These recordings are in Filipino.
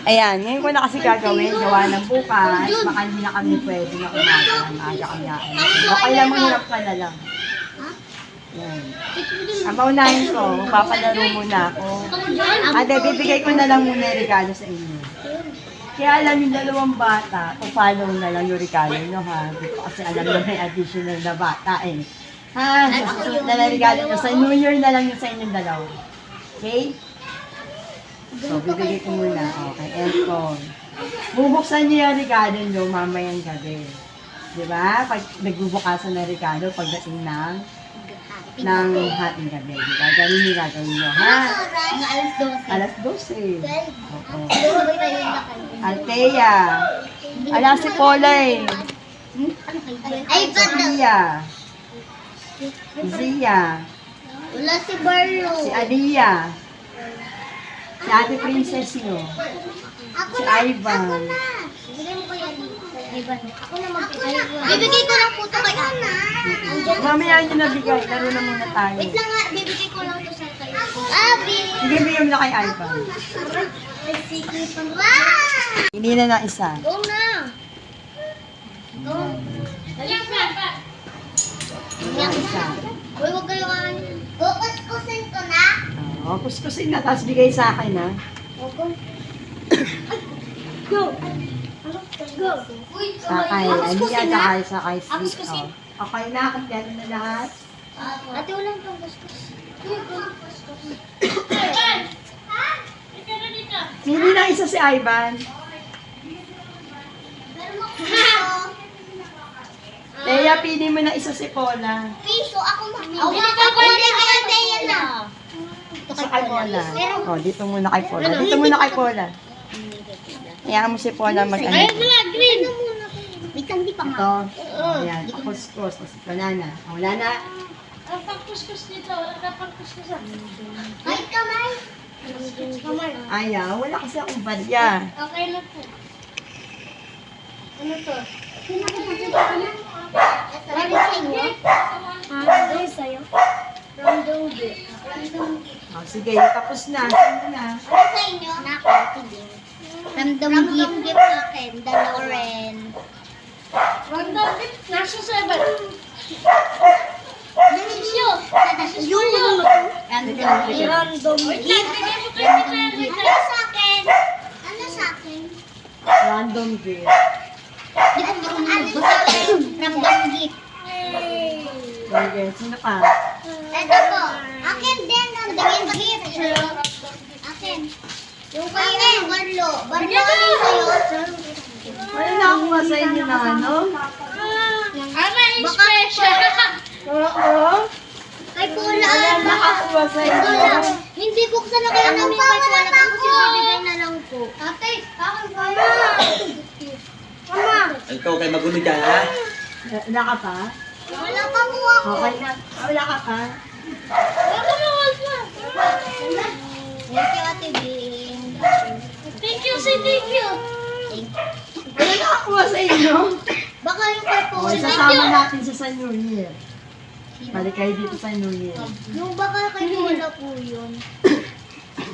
Ayan, ngayon ko na kasi gagawin, gawa ng bukas, baka hindi na kami pwede na umaga, maaga kami aalis. Okay lang, mahirap ka na lang. Ayan. Ang paunahin ko, magpapalaro muna ako. Ate, bibigay ko na lang muna yung regalo sa inyo. Kaya alam yung dalawang bata, follow na lang yung regalo nyo ha. Hindi ko kasi alam na may additional na bata eh. Ha, susunod na lang regalo nyo. Sa New Year na lang yung sa inyong dalawa. Okay? So, bibigay ko muna. Okay, aircon. Bubuksan niyo yung regalo nyo mamayang gabi. Diba? Pag nagbubukasan ng regalo, pagdating ng hating gabi. Diba? Ganun yung gagawin nyo, ha? Mga alas 12. Alas 12. Oo. Althea. Ala si Paula eh. Ay, Sophia. Zia. wala si Barlo. Si Aliyah. Si Ate Princess nyo. Si Ivan. Bibigay mo kay Ivan. Ako na mag-Ivan. Bibigay ko lang po ito kay Ana. Mamaya nyo nabigay. Laro na muna tayo. Wait lang nga, bibigay ko lang ito sa kayo. Abi! Sige, bigyan mo na kay Ivan. Wow! Hindi na ng isa. Go na! Go! Hindi na isa. Uy, huwag kayo kukuskusin ko na. O, kuskusin na. Tapos bigay sa akin, ha? Go! Go! Go! Uy, Sa kay Aliyah, sa kay Sweet. Okay na, kompleto na lahat. Ate, walang pang kuskus. Hindi na isa si Ivan. Teya, pili mo na isa si Paula. Piso, ako ako kay Teya na. Sa kay Paula. O, dito muna kay Paula. Dito muna kay Paula. Hayaan mo si Paula mag-ano. Green. Wait lang, di pa nga. Ito. Ayan, pakuskus. Tapos wala na. Wala na. Ang pangkuskus dito, wala ka pangkuskus. Ay, kamay. Kamay. Ayaw, wala kasi akong badya. Okay na po. Ano to? Ano sa inyo? Ano sa'yo? Random gift. Random gift. O, sige, tapos na. Sige na. Ano sa inyo? Nako, tigil. Random gift sa akin. Dalawa rin. Random gift, nasa 7. Sisyo. Sisyo. Random gift. Random gift. Ano sa akin? Ano sa akin? Random gift. Di ko marunong magbasa. Random gift. Okay, sino pa? Ito po. Akin din. Random gift. Akin. Yung kayo, Barlo. Barlo, ano sa'yo? Wala na akong sa inyo na ano? Ama, special. Oo. Kay Paula. Wala na ako sa inyo. Hindi buksan na kaya namin kay Paula. Tapos ibibigay na lang po. Ate, akin pa. Mama. Ikaw kayo magulo dyan, ha? Wala ka pa? Wala pa po ako. Okay na. Wala ka pa? Thank you, Ate Bing. Thank you, say thank you. Wala na ako sa inyo. Baka yung kay O, Paula. isasama natin sa New Year. Balik kayo dito sa New Year. Yung baka kay Paula po yun.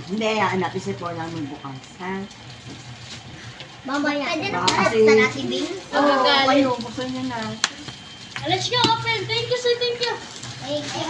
Hindi, hayaan natin si Paula magbukas, ha? Mamaya. Pwede na Baka kasi... sa Ate Bing. Oo, kayo, buksan niyo na. Let's go, open. Thank you, say thank you. Thank you.